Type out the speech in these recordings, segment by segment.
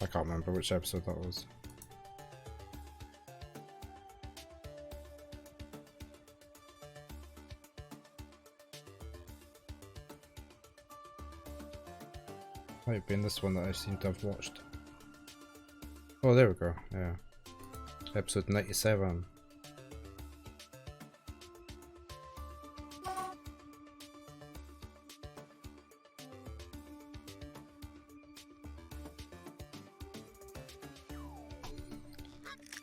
I can't remember which episode that was. Might have been this one that I seem to have watched. Oh, there we go, yeah. Episode 97.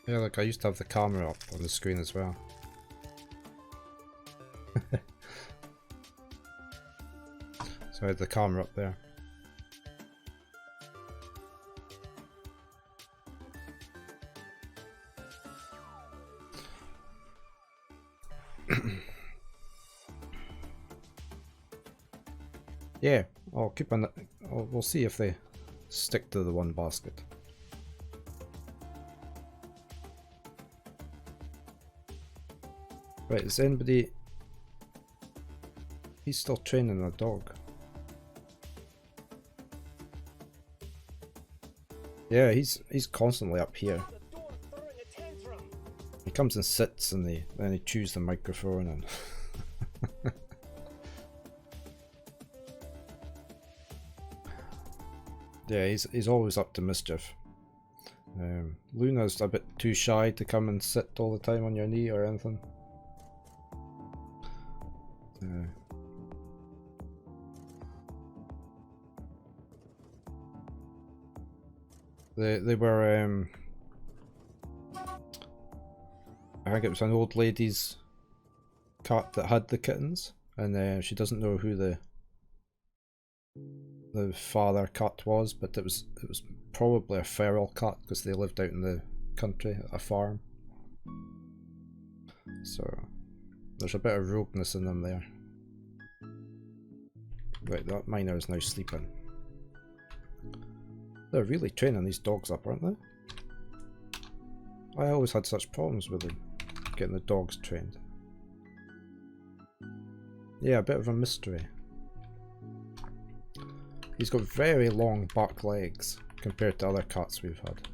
Yeah, look, I used to have the camera up on the screen as well. So I had the camera up there. Yeah, I'll keep on. We'll see if they stick to the one basket. Right, is anybody... He's still training a dog. Yeah, he's constantly up here. He comes and sits and then he chews the microphone and... Yeah, he's always up to mischief. Luna's a bit too shy to come and sit all the time on your knee or anything. They were I think it was an old lady's cat that had the kittens, and she doesn't know who the father cat was, but it was probably a feral cat because they lived out in the country at a farm. So there's a bit of rogueness in them there. Right, that miner is now sleeping. They're really training these dogs up, aren't they? I always had such problems with them, getting the dogs trained. Yeah, a bit of a mystery. He's got very long back legs compared to other cats we've had.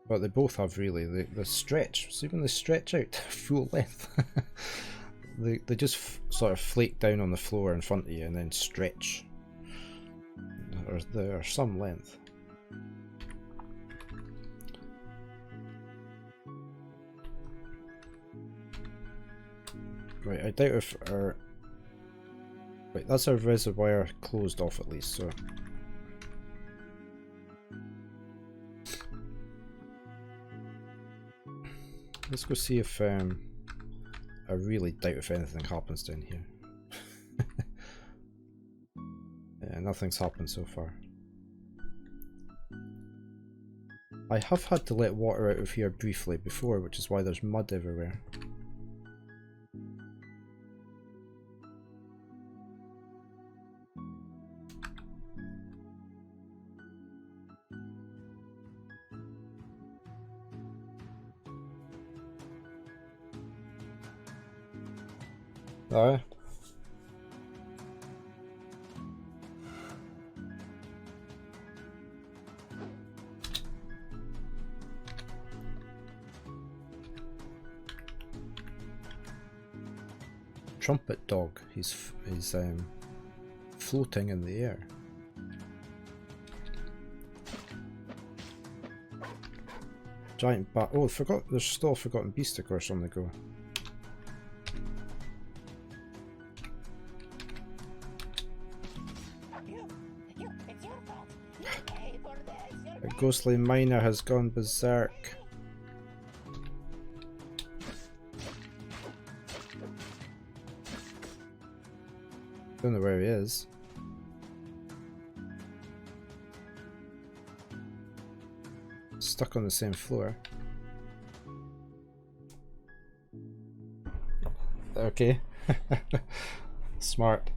But they both have really, the stretch, see when they stretch out full length, they just sort of flake down on the floor in front of you and then stretch. There are some length. Right, I doubt if our... Wait, that's our reservoir closed off at least, so... Let's go see if, I really doubt if anything happens down here. Yeah, nothing's happened so far. I have had to let water out of here briefly before, which is why there's mud everywhere. Aye. Trumpet dog. He's floating in the air. Giant bat. Oh, there's still a forgotten beast of course on the go. A ghostly miner has gone berserk. Don't know where he is. Stuck on the same floor. Okay. Smart.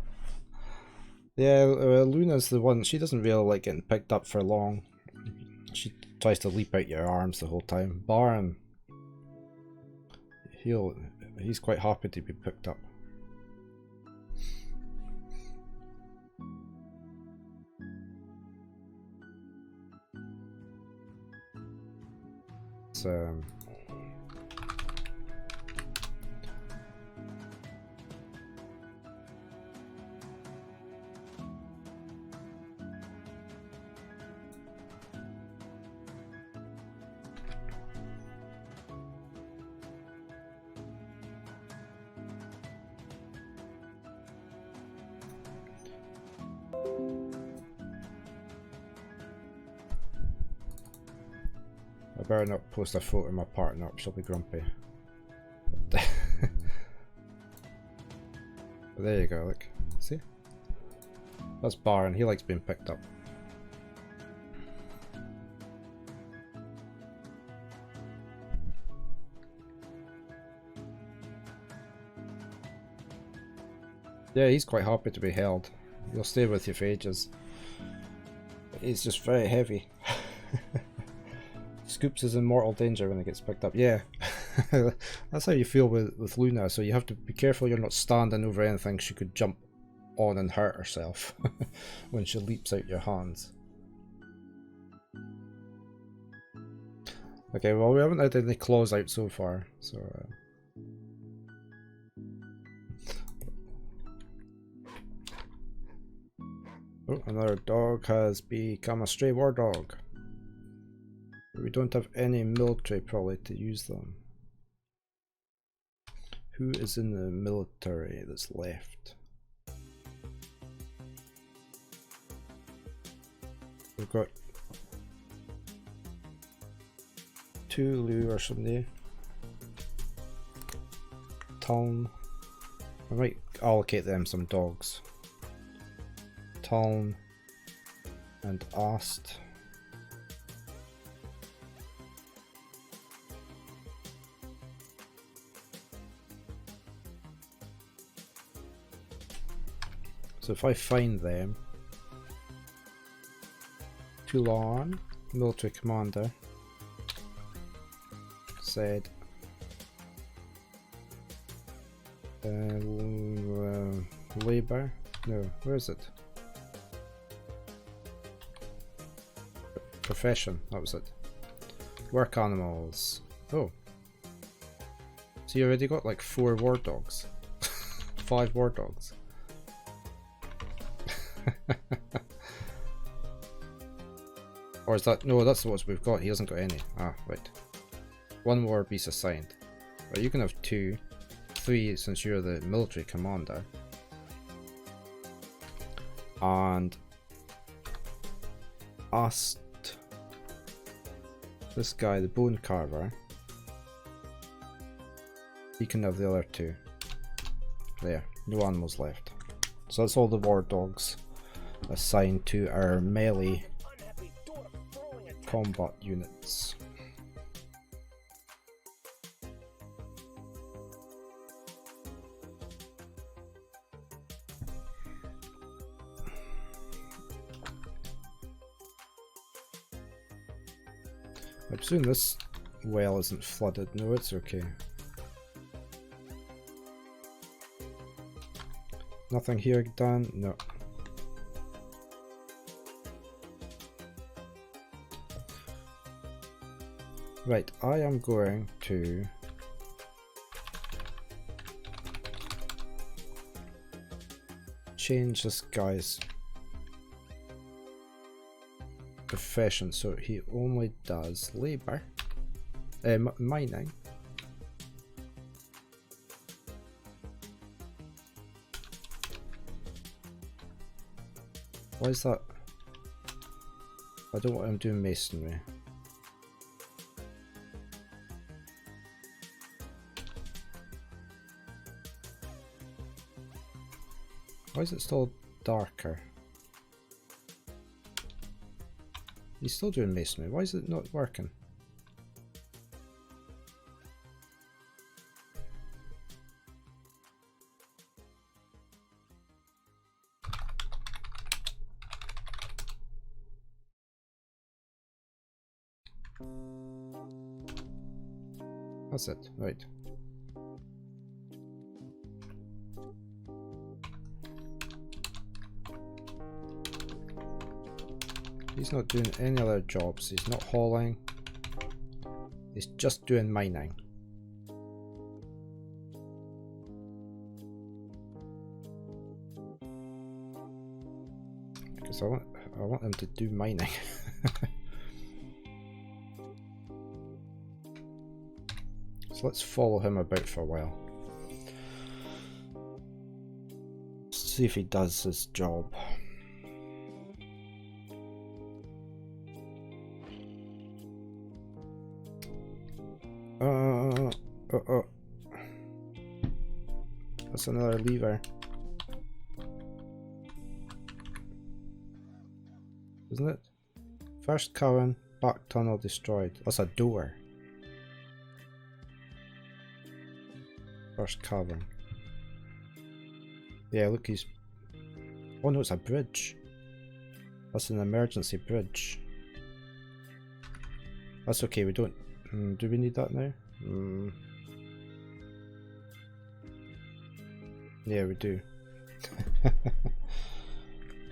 Yeah, Luna's the one, she doesn't really like getting picked up for long. She tries to leap out your arms the whole time. Baron, he's quite happy to be picked up. So I better not post a photo of my partner up, she'll be grumpy. But there you go, look. See? That's Baron, he likes being picked up. Yeah, he's quite happy to be held. He'll stay with you for ages. But he's just very heavy. Scoops is in mortal danger when he gets picked up. Yeah, that's how you feel with Luna, so you have to be careful you're not standing over anything she could jump on and hurt herself when she leaps out your hands. Okay, well, we haven't had any claws out so far, so... Oh, another dog has become a stray war dog. We don't have any military probably to use them. Who is in the military that's left? We've got Tulu or somebody. Taln. I might allocate them some dogs. Taln and Ast. So if I find them, Toulon, military commander, said, labor, no, where is it? Profession, that was it. Work animals. Oh. So you already got like 4 war dogs. 5 war dogs. Or is that... no, that's what we've got. He hasn't got any. Ah, right. 1 more beast assigned. Right, you can have 2. 3 since you're the military commander. And... Ast... this guy, the bone carver. He can have the other 2. There. No animals left. So that's all the war dogs assigned to our melee combat units. I presume this well isn't flooded. No, it's okay. Nothing here done? No. Right, I am going to change this guy's profession so he only does labor, mining. Why is that? I don't want him doing masonry. Why is it still darker? He's still doing masonry. Why is it not working? That's it, right. He's not doing any other jobs. He's not hauling. He's just doing mining. Because I want him to do mining. So let's follow him about for a while. See if he does his job. That's another lever. Isn't it? First cavern, back tunnel destroyed. That's a door. First cavern. Yeah, look, he's... Oh no, it's a bridge. That's an emergency bridge. That's okay, we don't... do we need that now? Yeah, we do.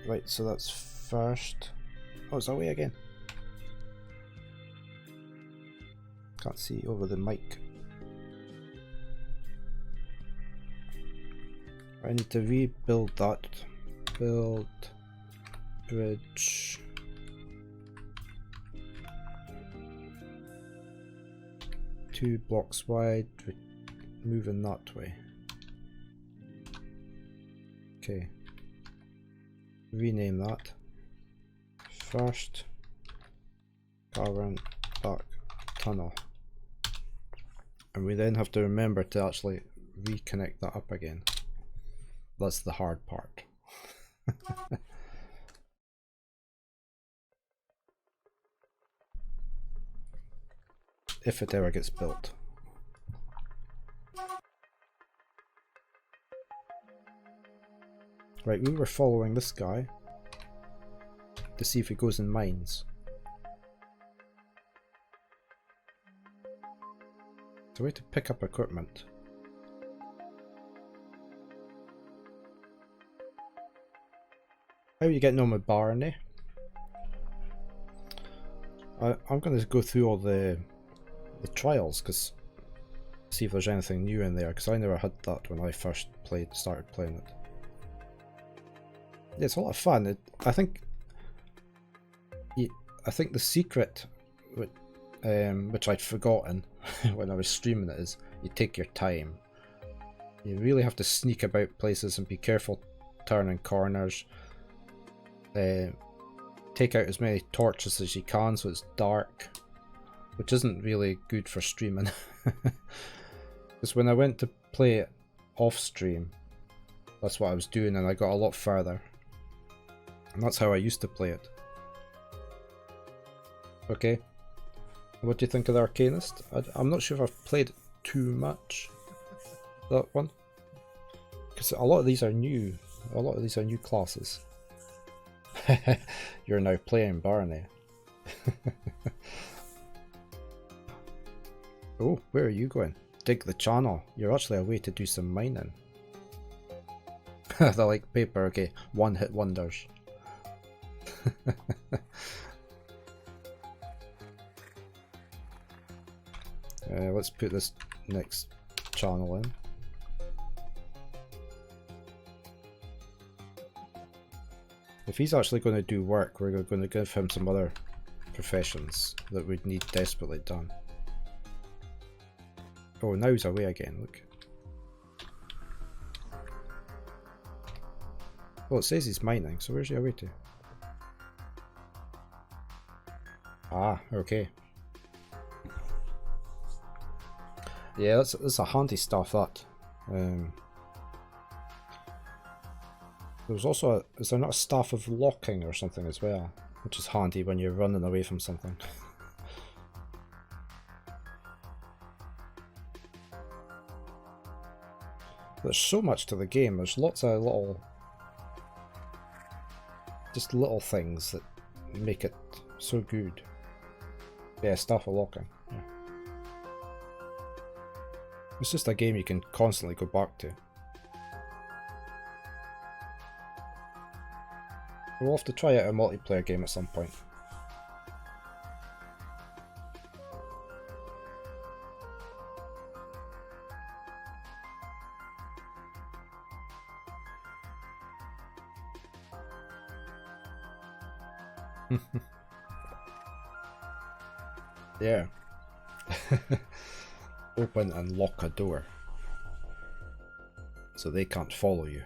Right, so that's first. Oh, it's away again. Can't see over the mic. I need to rebuild that. Build bridge. Two blocks wide, moving that way. Okay. Rename that. First cavern back tunnel. And we then have to remember to actually reconnect that up again. That's the hard part. If it ever gets built. Right, we were following this guy to see if he goes in mines. It's a way to pick up equipment. How are you getting on with Barney? I'm going to go through all the trials, because see if there's anything new in there, because I never had that when I first started playing it. Yeah, it's a lot of fun. I think the secret, which I'd forgotten when I was streaming it, is you take your time. You really have to sneak about places and be careful turning corners. Take out as many torches as you can so it's dark, which isn't really good for streaming. Because when I went to play it off stream, that's what I was doing, and I got a lot further. And that's how I used to play it. Okay. What do you think of the Arcanist? I'm not sure if I've played it too much. That one. Because a lot of these are new. A lot of these are new classes. You're now playing Barney. Oh, where are you going? Dig the channel. You're actually away to do some mining. They're like paper, okay. One hit wonders. Let's put this next channel in. If he's actually going to do work, we're going to give him some other professions that we'd need desperately done. Oh, now he's away again, look. Well, it says he's mining, so where's he away to? Ah, okay. Yeah, that's a handy stuff, that. There's also is there not a staff of locking or something as well, which is handy when you're running away from something. There's so much to the game. There's lots of little things that make it so good. Yeah, staff of locking. Yeah. It's just a game you can constantly go back to. We'll have to try out a multiplayer game at some point. Yeah. Open and lock a door so they can't follow you.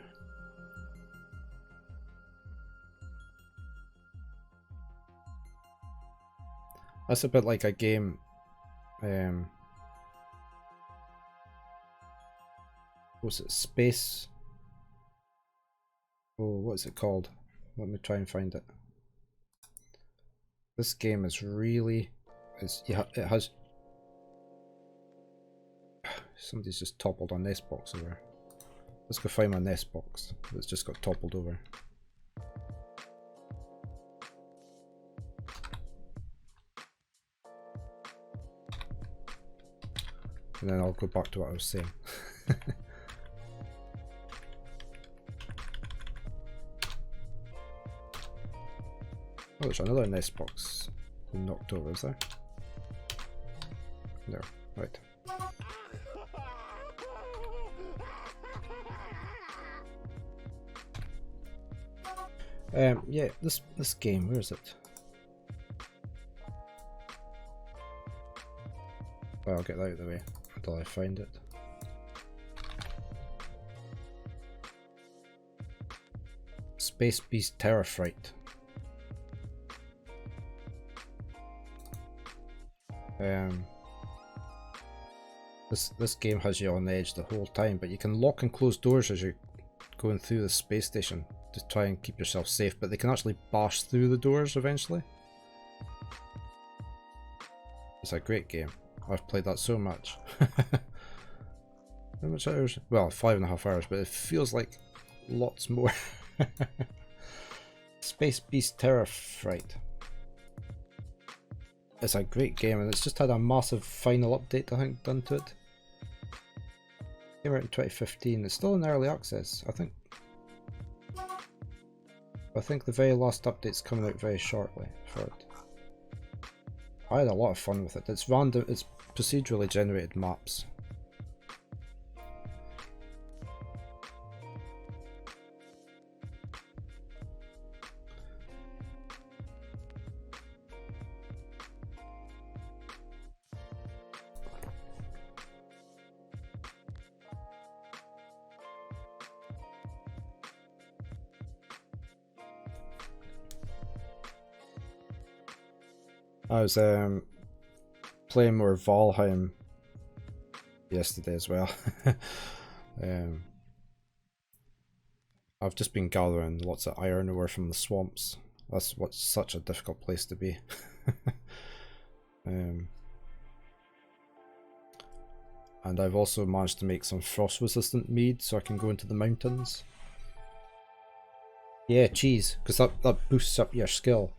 That's a bit like a game. What's it? Space. Oh, what is it called? Let me try and find it. This game is really. It has. Somebody's just toppled a nest box over. Let's go find my nest box. It's just got toppled over. And then I'll go back to what I was saying. Oh, there's another nest box knocked over, is there? No, right. Yeah, this game, where is it? Well, I'll get that out of the way until I find it. Space Beast Terror Fright. This game has you on edge the whole time, but you can lock and close doors as you're going through the space station to try and keep yourself safe, but they can actually bash through the doors eventually. It's a great game. I've played that so much. How much hours? Well, 5.5 hours, but it feels like lots more. Space Beast Terror Fright. It's a great game, and it's just had a massive final update, I think, done to it. Came out in 2015. It's still in early access, I think. I think the very last update's coming out very shortly for it. I had a lot of fun with it. It's random. It's procedurally generated maps. I was playing more Valheim yesterday as well. I've just been gathering lots of iron ore from the swamps. That's what's such a difficult place to be. And I've also managed to make some frost resistant mead so I can go into the mountains. Yeah, cheese, because that boosts up your skill.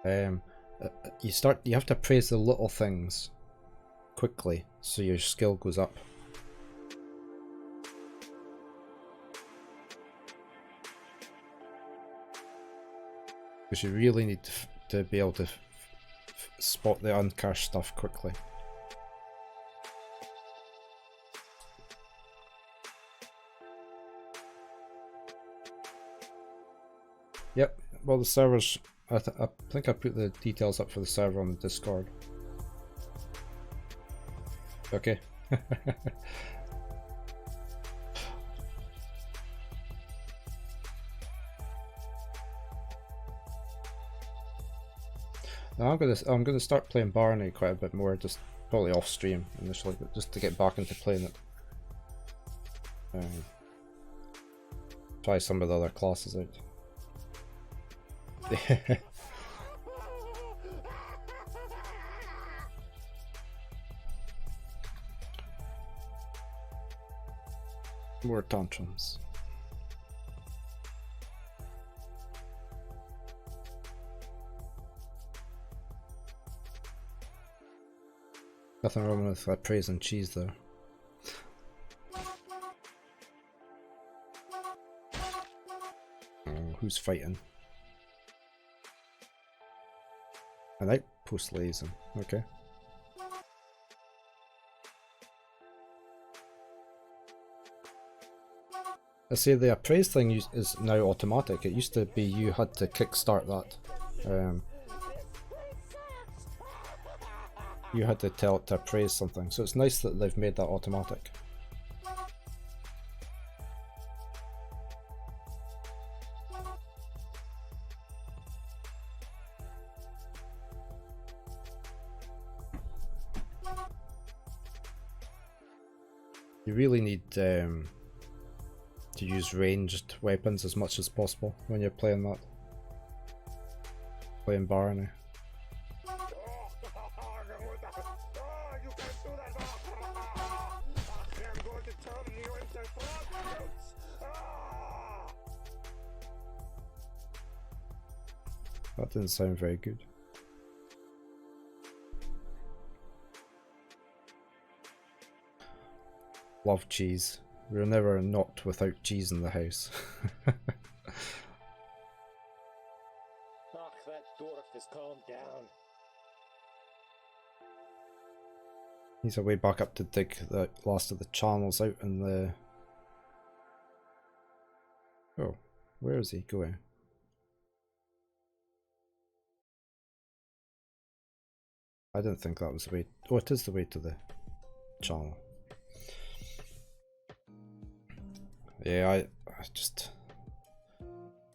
You have to praise the little things quickly so your skill goes up. Because you really need to be able to spot the uncached stuff quickly. Yep, well the servers, I think I put the details up for the server on the Discord. Okay. Now I'm gonna start playing Barney quite a bit more, just probably off stream initially, but just to get back into playing it. Try some of the other classes out. More tantrums. Nothing wrong with praise and cheese though. Oh, who's fighting? An outpost lays him. Okay. I say the appraise thing is now automatic. It used to be you had to kickstart that. You had to tell it to appraise something, so it's nice that they've made that automatic. You really need to use ranged weapons as much as possible when you're playing that. Playing Barony. That didn't sound very good. Love cheese. We're never not without cheese in the house. Ach, that Dwarf has calmed down. He's a way back up to dig the last of the channels out in the... Oh, where is he going? I didn't think that was the way... Oh, it is the way to the channel. Yeah,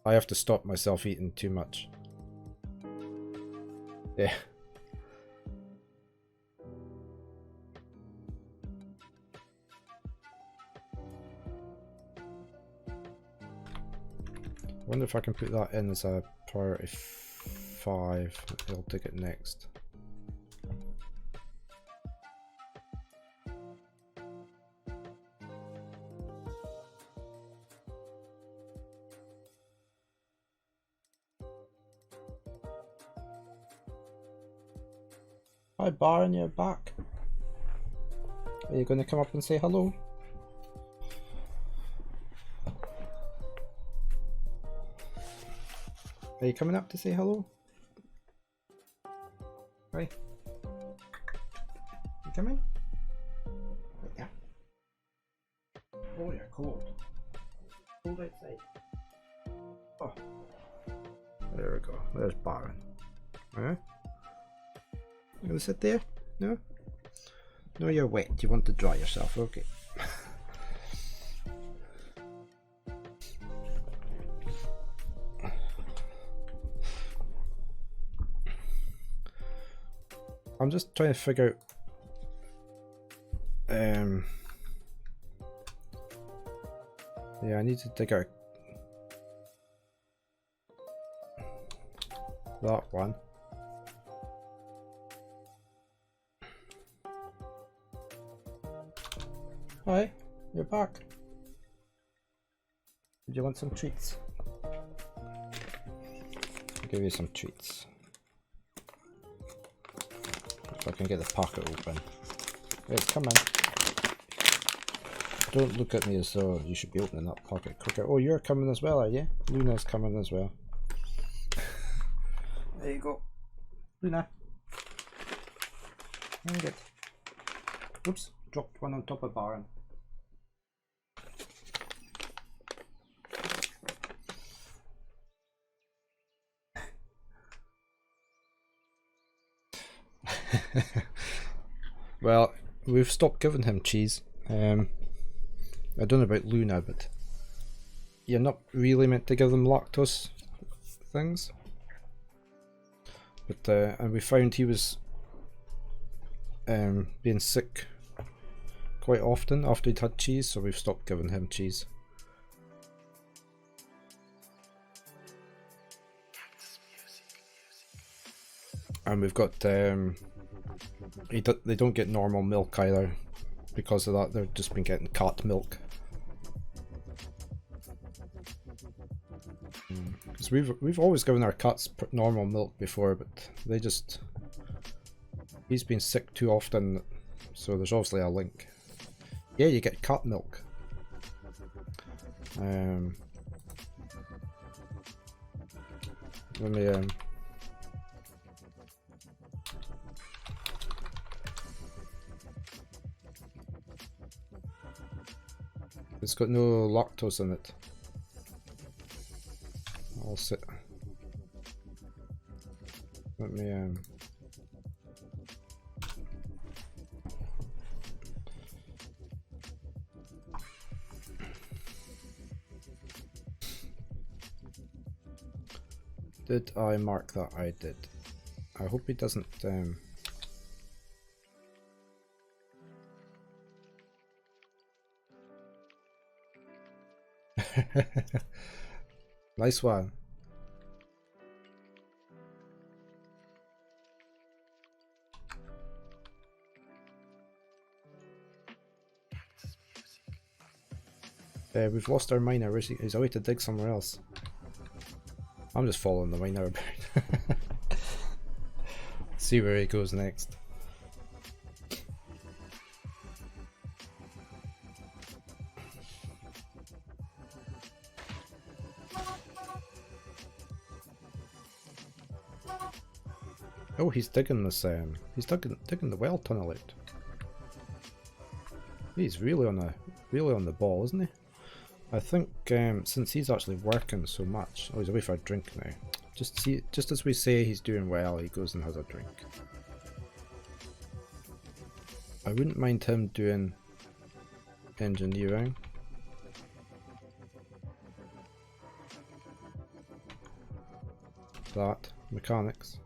I have to stop myself eating too much. Yeah. I wonder if I can put that in as a priority 5. I'll dig it next. Hi Baron, you're back. Are you going to come up and say hello? Are you coming up to say hello? Hi. You coming? Right there. Oh, you're cold. Cold outside. Oh. There we go. There's Baron. Huh? You gonna sit there? No? No, you're wet. You want to dry yourself. Okay. I'm just trying to figure out... Yeah, I need to dig out that one. Hi, you're back. Do you want some treats? I'll give you some treats. If I can get the pocket open. Wait, come on. Don't look at me as though you should be opening that pocket quicker. Oh, you're coming as well, are you? Luna's coming as well. There you go. Luna. Hang it. Oops, dropped one on top of Baron. Well, we've stopped giving him cheese. I don't know about Luna, but you're not really meant to give them lactose things. But and we found he was being sick quite often after he'd had cheese, so we've stopped giving him cheese. And we've got they don't get normal milk either because of that. They've just been getting cat milk. Because we've always given our cats normal milk before, but they just... He's been sick too often, so there's obviously a link. Yeah, you get cat milk. Let me got no lactose in it. I'll sit. Let me Did I mark that? I did. I hope he doesn't nice one. We've lost our miner. He's away to dig somewhere else. I'm just following the miner about. See where he goes next. Oh, he's digging this. He's digging the well tunnel out. He's really on the ball, isn't he? I think since he's actually working so much. Oh, he's away for a drink now. Just as we say he's doing well, he goes and has a drink. I wouldn't mind him doing engineering. That, mechanics.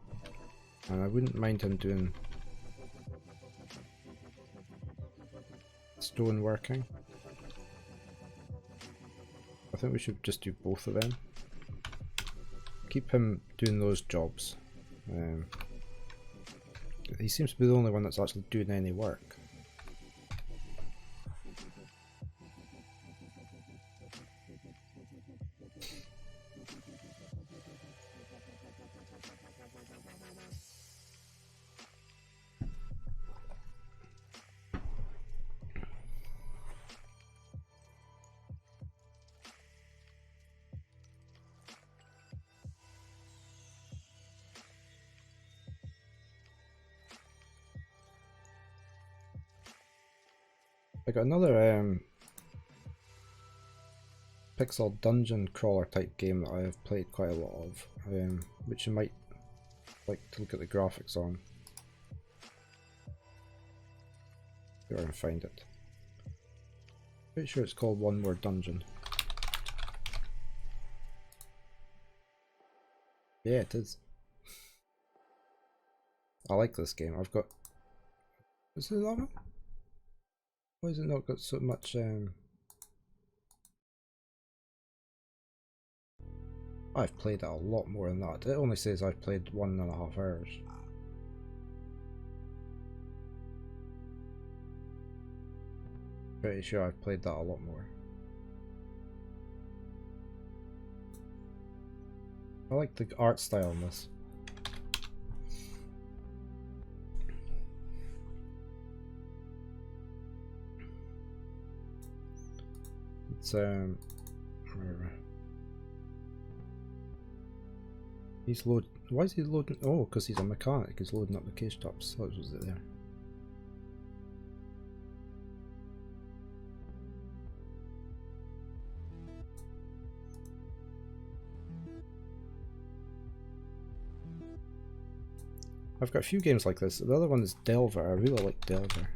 And I wouldn't mind him doing stone working. I think we should just do both of them. Keep him doing those jobs. He seems to be the only one that's actually doing any work. I got another pixel dungeon crawler type game that I have played quite a lot of, which you might like to look at the graphics on. See if I can find it. Pretty sure it's called One More Dungeon. Yeah, it is. I like this game. I've got... Is it that one? Why has it not got so much I've played it a lot more than that. It only says I've played 1.5 hours. Pretty sure I've played that a lot more. I like the art style in this. It's he's load. Why is he loading? Oh, because he's a mechanic. He's loading up the case tops. What was it there? I've got a few games like this. The other one is Delver. I really like Delver.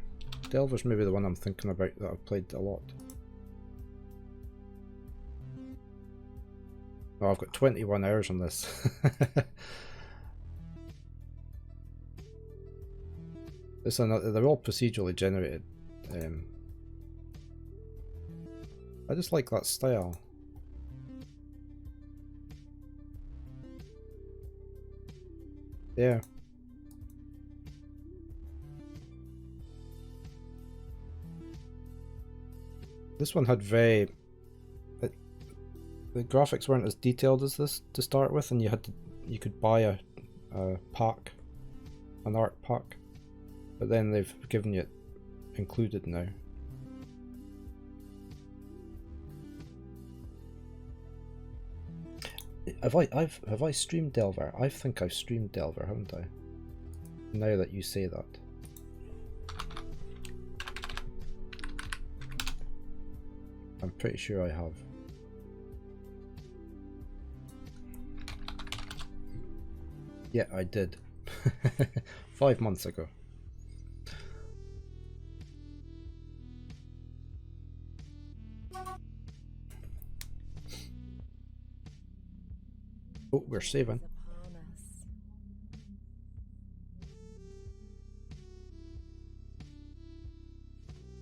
Delver's maybe the one I'm thinking about that I've played a lot. Oh, I've got 21 hours on this. It's another, they're all procedurally generated. I just like that style. Yeah. This one had very... the graphics weren't as detailed as this to start with, and you could buy a pack, an art pack, but then they've given you it included now. Have I streamed Delver? I think I've streamed Delver, haven't I? Now that you say that. I'm pretty sure I have. Yeah, I did. 5 months ago. Oh, we're saving.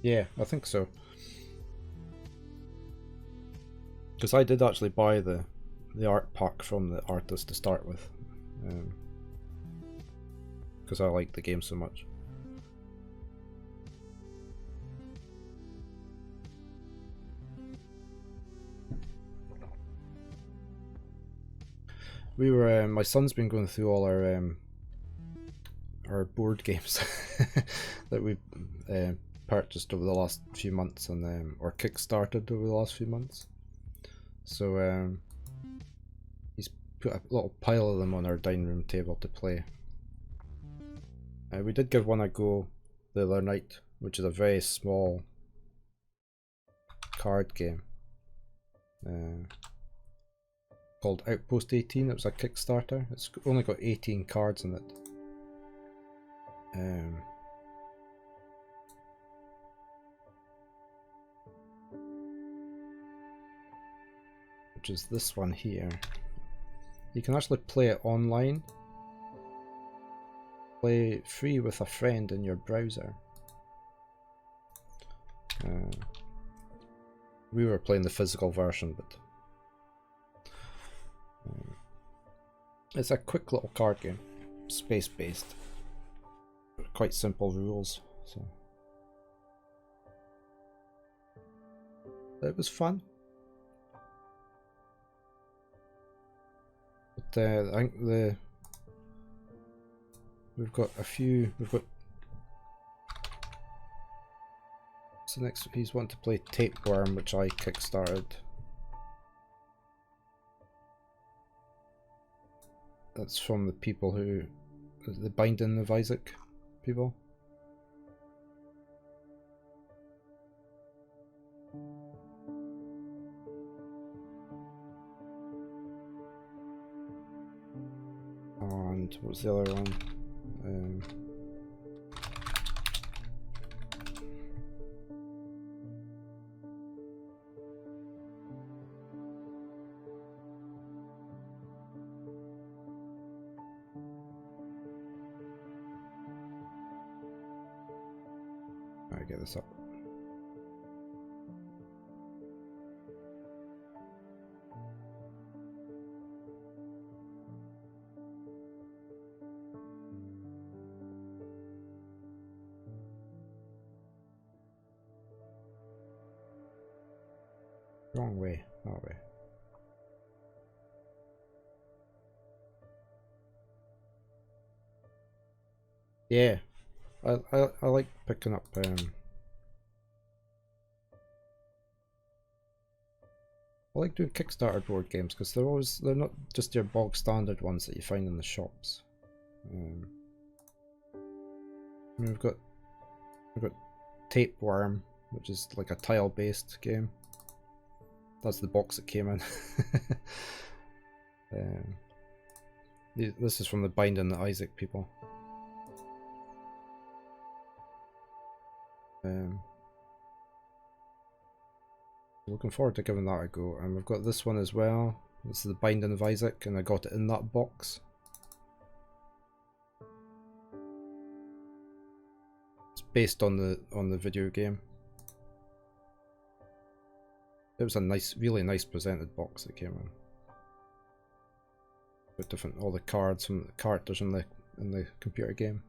Yeah, I think so. Because I did actually buy the art pack from the artist to start with. Because I like the game so much. We were, my son's been going through all our board games that we purchased over the last few months and or kickstarted over the last few months. So he's put a little pile of them on our dining room table to play. We did give one a go the other night, which is a very small card game called Outpost 18. It was a Kickstarter. It's only got 18 cards in it. Which is this one here. You can actually play it online. Play free with a friend in your browser. We were playing the physical version, but it's a quick little card game, space based, quite simple rules. So it was fun. But I think we've got a few. We've got. So next, he's wanting to play Tapeworm, which I kickstarted. That's from the people who, the Binding of Isaac people. And what was the other one? I get this up. Wrong way, that way. Yeah, I like picking up I like doing Kickstarter board games because they're not just your bog standard ones that you find in the shops. I mean, we've got Tapeworm, which is like a tile based game. That's the box it came in. This is from the Binding of Isaac people. Looking forward to giving that a go. And we've got this one as well. This is the Binding of Isaac, and I got it in that box. It's based on the video game. It was a nice, really nice presented box that came in. With different, all the cards from the characters in the computer game.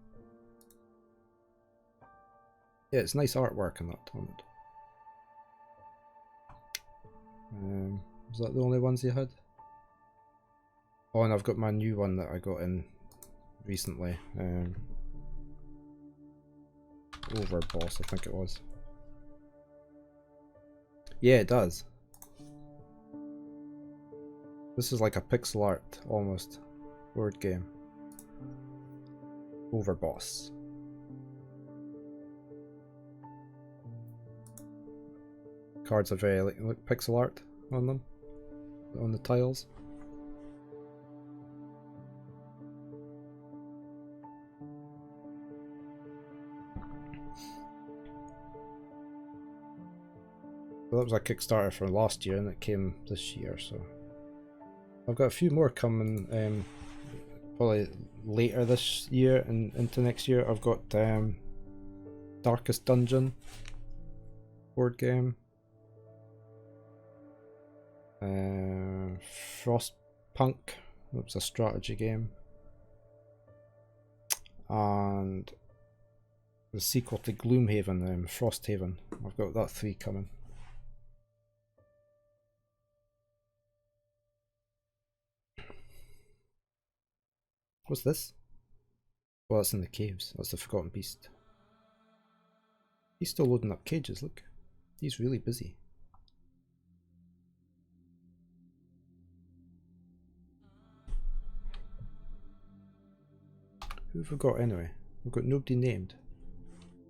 Yeah, it's nice artwork on that on it. Was that the only ones you had? Oh, and I've got my new one that I got in recently. Overboss, I think it was. Yeah, it does. This is like a pixel art, almost, word game. Overboss. cards are very like pixel art on them, on the tiles. So that was a Kickstarter from last year and it came this year, so I've got a few more coming probably later this year and into next year. I've got Darkest Dungeon board game, Frostpunk, that was a strategy game, and the sequel to Gloomhaven, Frosthaven. I've got that 3 coming. What's this? Well, that's in the caves. That's the Forgotten Beast. He's still loading up cages, look. He's really busy. Who have we got anyway? We've got nobody named.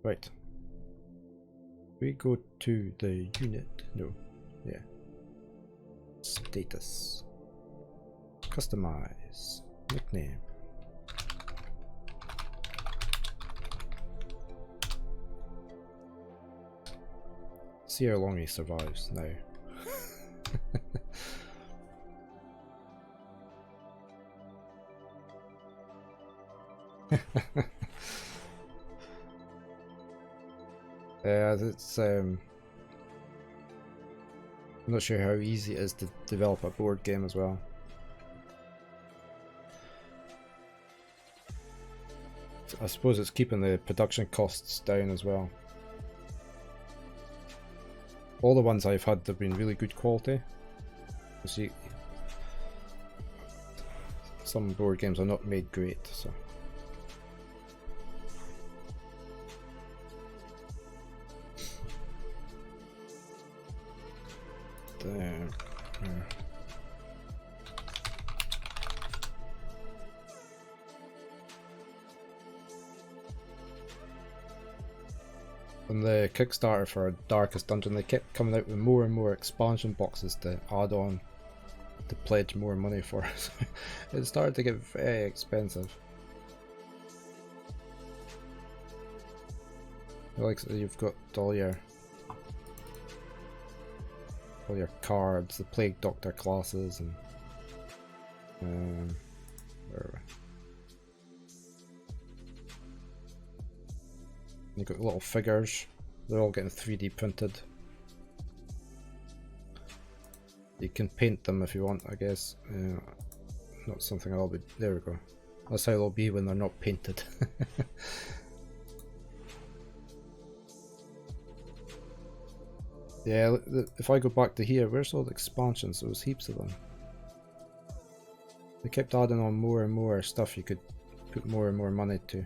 Right. We go to the unit. No. Yeah. Status. Customize. Nickname. See how long he survives now. Yeah, it's I'm not sure how easy it is to develop a board game as well. I suppose it's keeping the production costs down as well. All the ones I've had have been really good quality. You see, some board games are not made great, so. There. On the Kickstarter for Darkest Dungeon, they kept coming out with more and more expansion boxes to add on to pledge more money for. So it started to get very expensive. Like you've got all your cards, the Plague Doctor classes, and where are we? You've got little figures, they're all getting 3D printed. You can paint them if you want, I guess. Not something I'll be. There we go. That's how they'll be when they're not painted. Yeah, if I go back to here, where's all the expansions? There was heaps of them. They kept adding on more and more stuff you could put more and more money to.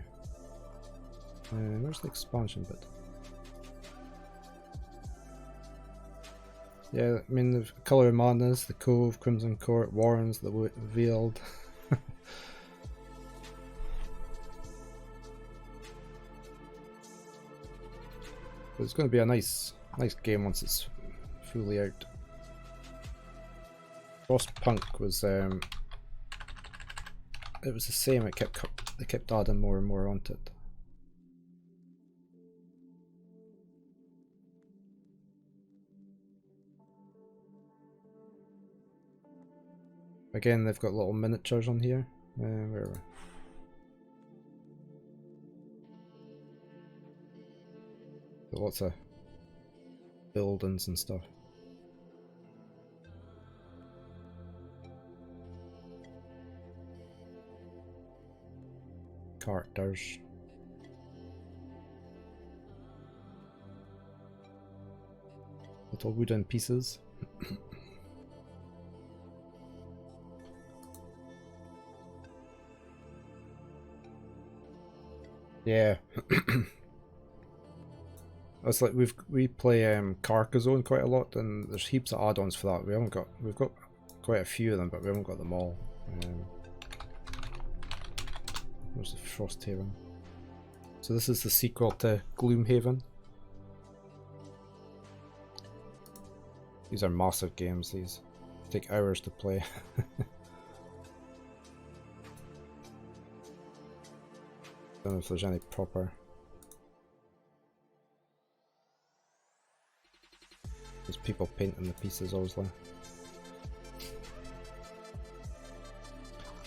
Where's the expansion bit? Yeah, I mean the Colour of Madness, the Cove, Crimson Court, Warrens, the Veiled. It's going to be a nice game once it's fully out. Frostpunk was it was the same. They kept adding more and more onto it. Again, they've got little miniatures on here. Where are we? Got lots of buildings and stuff. Characters. Little wooden pieces. Yeah. It's like we play Carcassonne quite a lot, and there's heaps of add-ons for that. We've got quite a few of them, but we haven't got them all. There's the Frosthaven. So this is the sequel to Gloomhaven. These are massive games, these take hours to play. Don't know if there's any proper. There's people painting the pieces, obviously.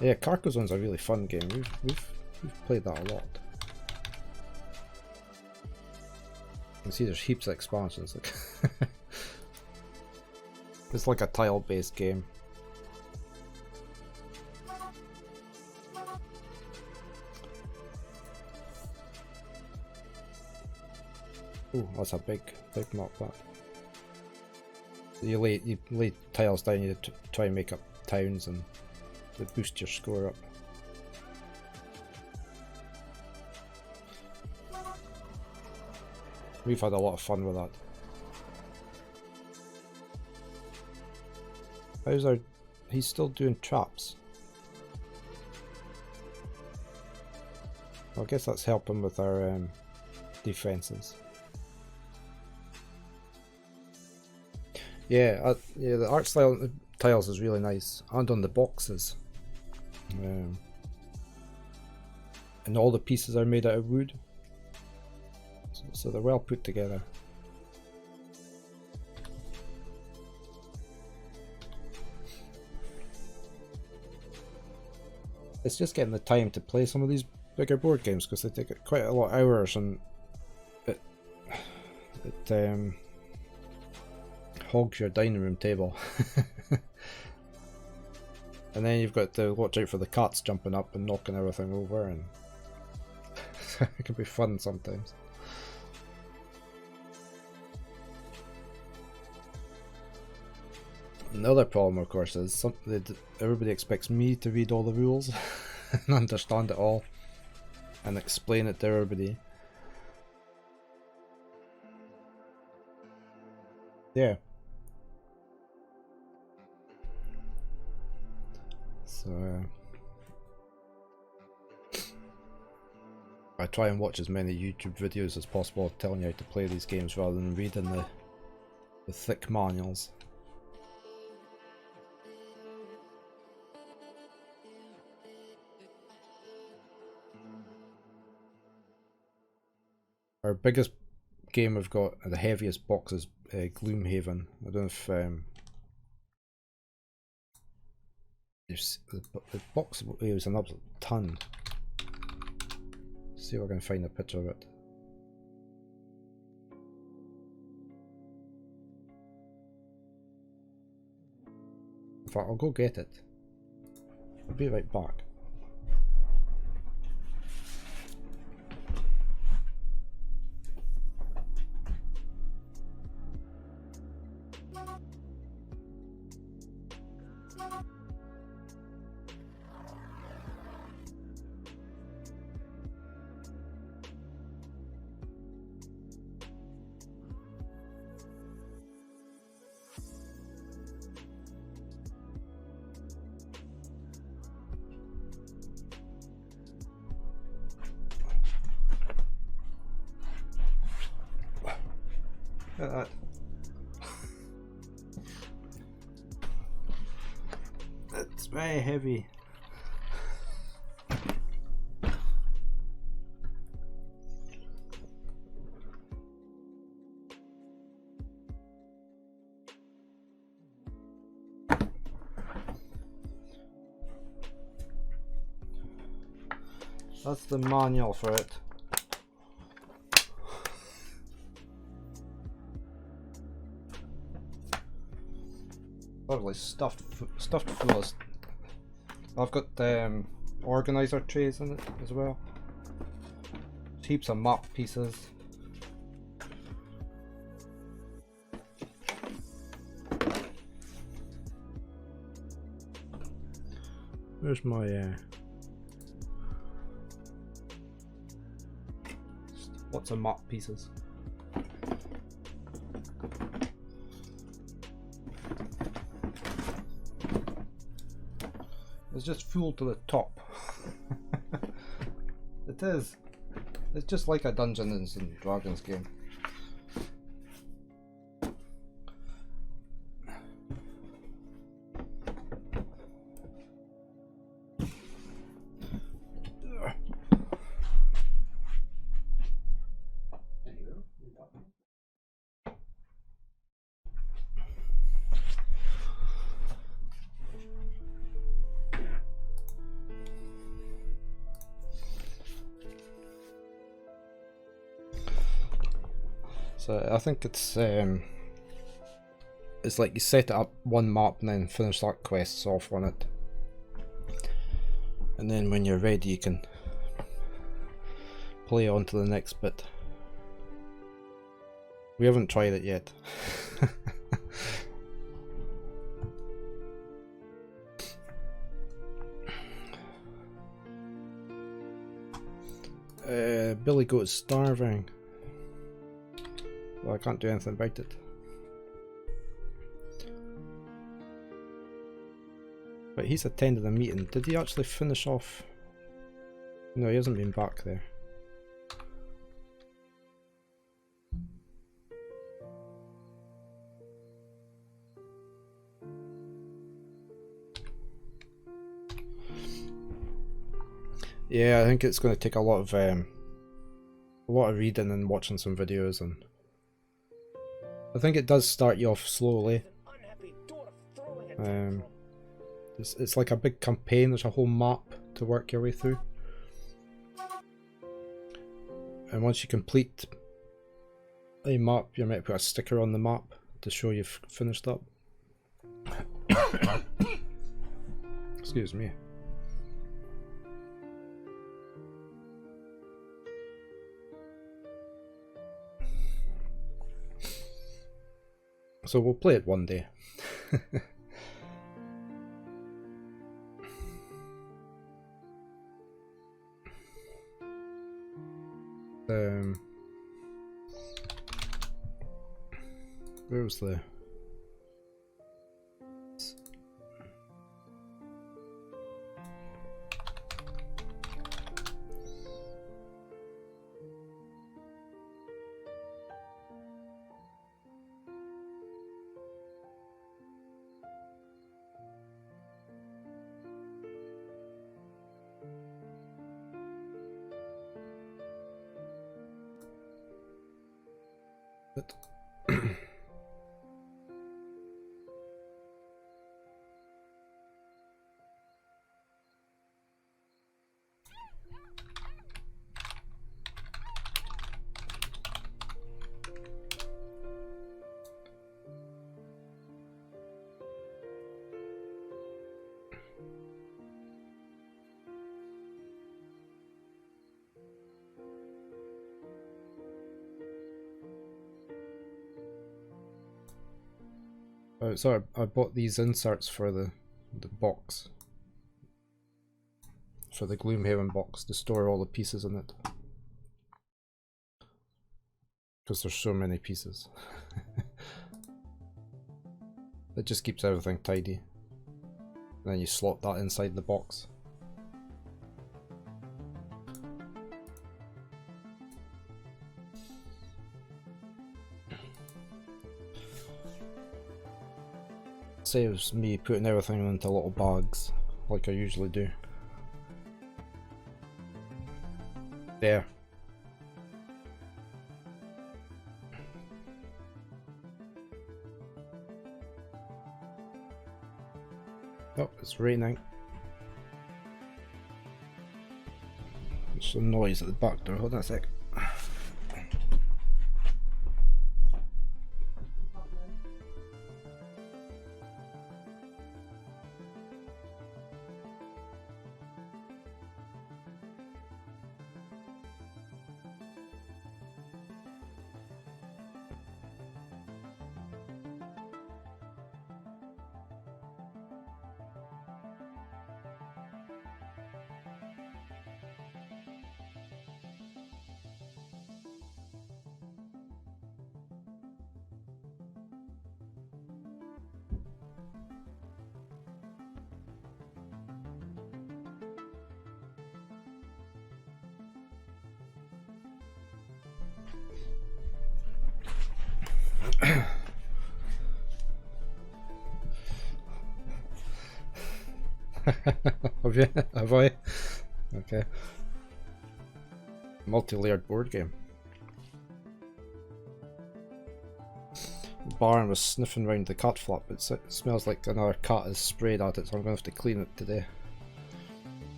Yeah, Carcassone's a really fun game. We've played that a lot. You can see there's heaps of expansions. Like it's like a tile-based game. Oh, that's a big map that. So you lay tiles down, you try and make up towns and to boost your score up. We've had a lot of fun with that. How's our... He's still doing traps. Well, I guess that's helping with our defenses. Yeah, yeah, the art style on the tiles is really nice, and on the boxes. And all the pieces are made out of wood, so they're well put together. It's just getting the time to play some of these bigger board games because they take quite a lot of hours, and it hogs your dining room table. And then you've got to watch out for the cats jumping up and knocking everything over, and it can be fun sometimes. Another problem, of course, is everybody expects me to read all the rules and understand it all and explain it to everybody. Yeah. So I try and watch as many YouTube videos as possible telling you how to play these games rather than reading the thick manuals. Our biggest game we've got, the heaviest box, is Gloomhaven. I don't know if the box weighs an absolute ton. See if I can find a picture of it. In fact, I'll go get it. I'll be right back. Look at that. It's very heavy. That's the manual for it. Probably stuffed full of. I've got organizer trays in it as well. Heaps of map pieces. Where's my lots of map pieces. It's just full to the top. It is. It's just like a Dungeons and Dragons game. So I think it's like you set it up one map and then finish that quests off on it. And then when you're ready you can play on to the next bit. We haven't tried it yet. Billy Goat's starving. Well, I can't do anything about it. But he's attended a meeting. Did he actually finish off? No, he hasn't been back there. Yeah, I think it's going to take a lot of reading and watching some videos, and I think it does start you off slowly. It's like a big campaign. There's a whole map to work your way through, and once you complete a map, you might put a sticker on the map to show you've finished up. Excuse me. So we'll play it one day. Where was the... Oh, sorry, I bought these inserts for the box. For the Gloomhaven box, to store all the pieces in it. Because there's so many pieces. It just keeps everything tidy. And then you slot that inside the box. Saves me putting everything into little bags, like I usually do. There. Oh, it's raining. There's some noise at the back door, hold on a sec. Have you? Have I? Okay. Multi-layered board game. Baron was sniffing round the cat flap. It smells like another cat is sprayed at it, so I'm going to have to clean it today.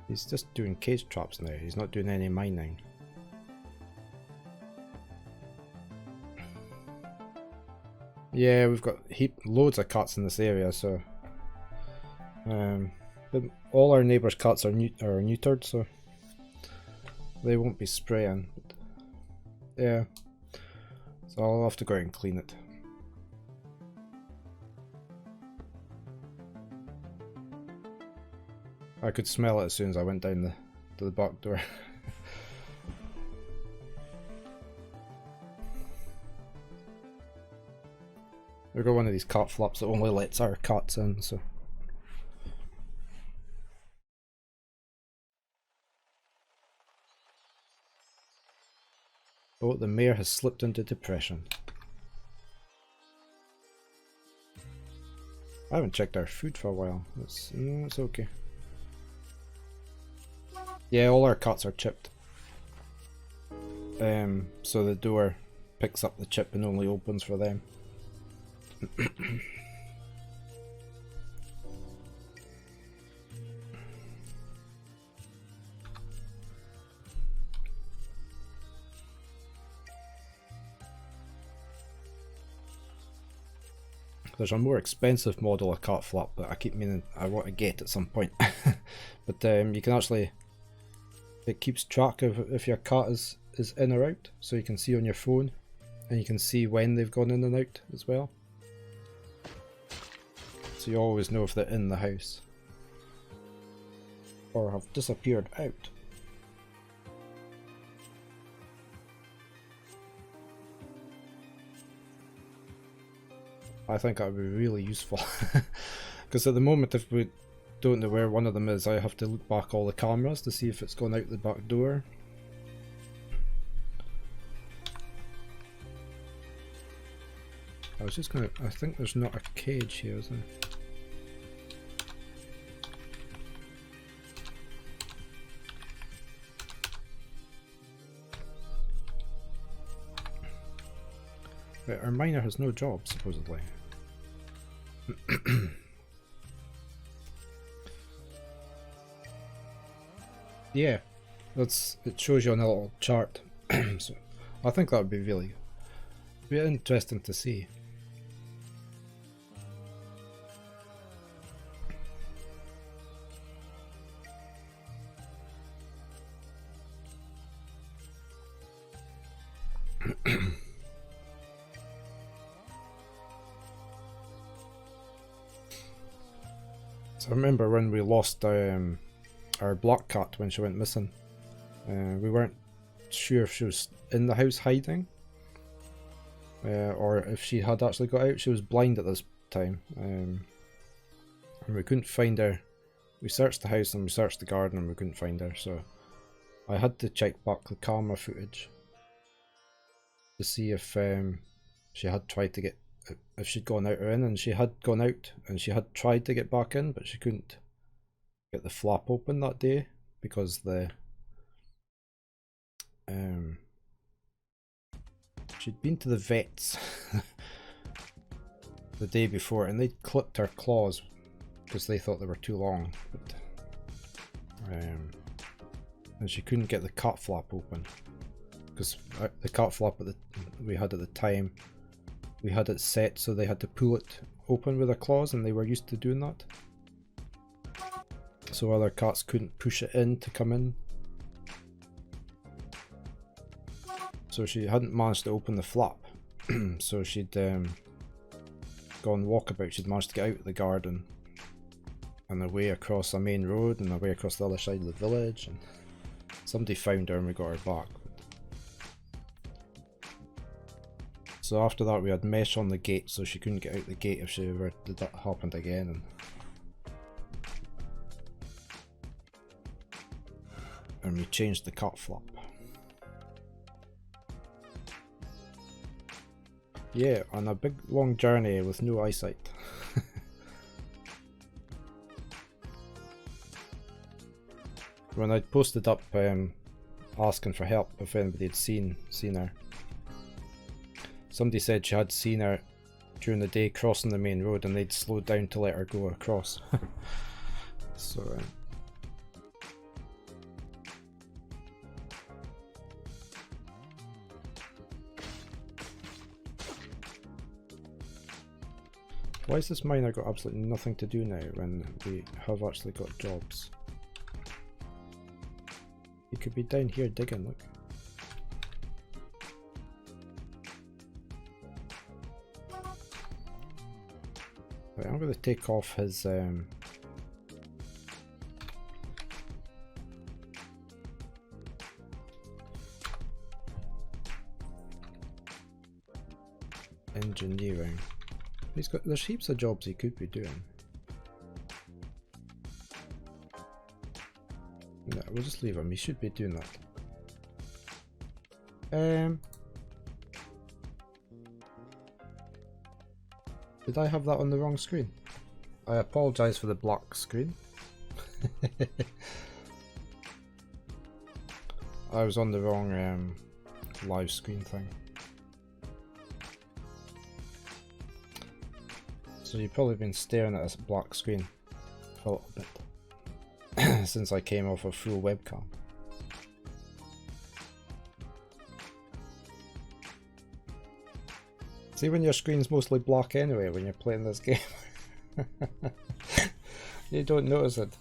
He's just doing cage traps now, he's not doing any mining. Yeah, we've got loads of cats in this area, so but all our neighbours' cats are neutered, so they won't be spraying. Yeah, so I'll have to go out and clean it. I could smell it as soon as I went down to the back door. We've got one of these cat flaps that only lets our cats in, so. Oh, the mayor has slipped into depression. I haven't checked our food for a while. It's okay. Yeah, all our cats are chipped. So the door picks up the chip and only opens for them. There's a more expensive model of cat flap that I keep meaning I want to get at some point. But you can actually, it keeps track of if your cat is in or out, so you can see on your phone, and you can see when they've gone in and out as well. So you always know if they're in the house or have disappeared out. I think that would be really useful, because at the moment if we don't know where one of them is, I have to look back all the cameras to see if it's gone out the back door. I was just gonna, I think there's not a cage here, is there? Right, our miner has no job, supposedly. Yeah, it shows you on a little chart. So I think that would be really interesting to see. So I remember when we lost our black cat when she went missing. We weren't sure if she was in the house hiding, or if she had actually got out. She was blind at this time, and we couldn't find her. We searched the house and we searched the garden and we couldn't find her, so I had to check back the camera footage to see if she had tried to get, if she'd gone out or in, and she had gone out and she had tried to get back in, but she couldn't get the flap open that day because she'd been to the vets the day before and they'd clipped her claws because they thought they were too long, but and she couldn't get the cat flap open because the cat flap that we had at the time, we had it set so they had to pull it open with their claws, and they were used to doing that, so other cats couldn't push it in to come in. So she hadn't managed to open the flap. So she'd gone walkabout. She'd managed to get out of the garden and away across a main road and away across the other side of the village, and somebody found her and we got her back. So after that we had mesh on the gate so she couldn't get out the gate if she ever did that happened again, and we changed the cat flap. Yeah, on a big long journey with no eyesight. When I posted up asking for help if anybody had seen her, somebody said she had seen her during the day crossing the main road and they'd slowed down to let her go across. So Why has this miner got absolutely nothing to do now when we have actually got jobs? He could be down here digging, look. Right, I'm going to take off his engineering. There's heaps of jobs he could be doing. No, we'll just leave him. He should be doing that. Did I have that on the wrong screen? I apologise for the black screen. I was on the wrong live screen thing. So you've probably been staring at this black screen for a little bit since I came off a full webcam. See, when your screen's mostly black anyway when you're playing this game, you don't notice it.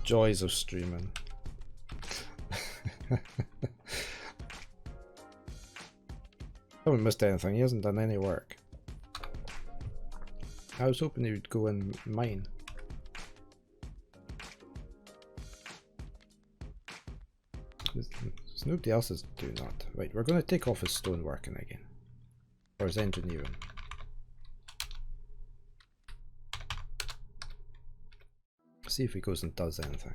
Joys of streaming. I haven't missed anything, he hasn't done any work. I was hoping he would go and mine. There's nobody else is doing that. Right, we're going to take off his stoneworking again. Or his engineering. See if he goes and does anything.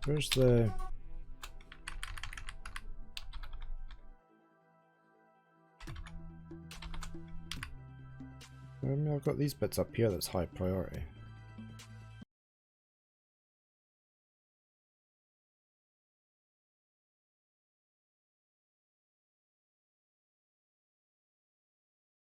Where's the... I mean, I've got these bits up here that's high priority.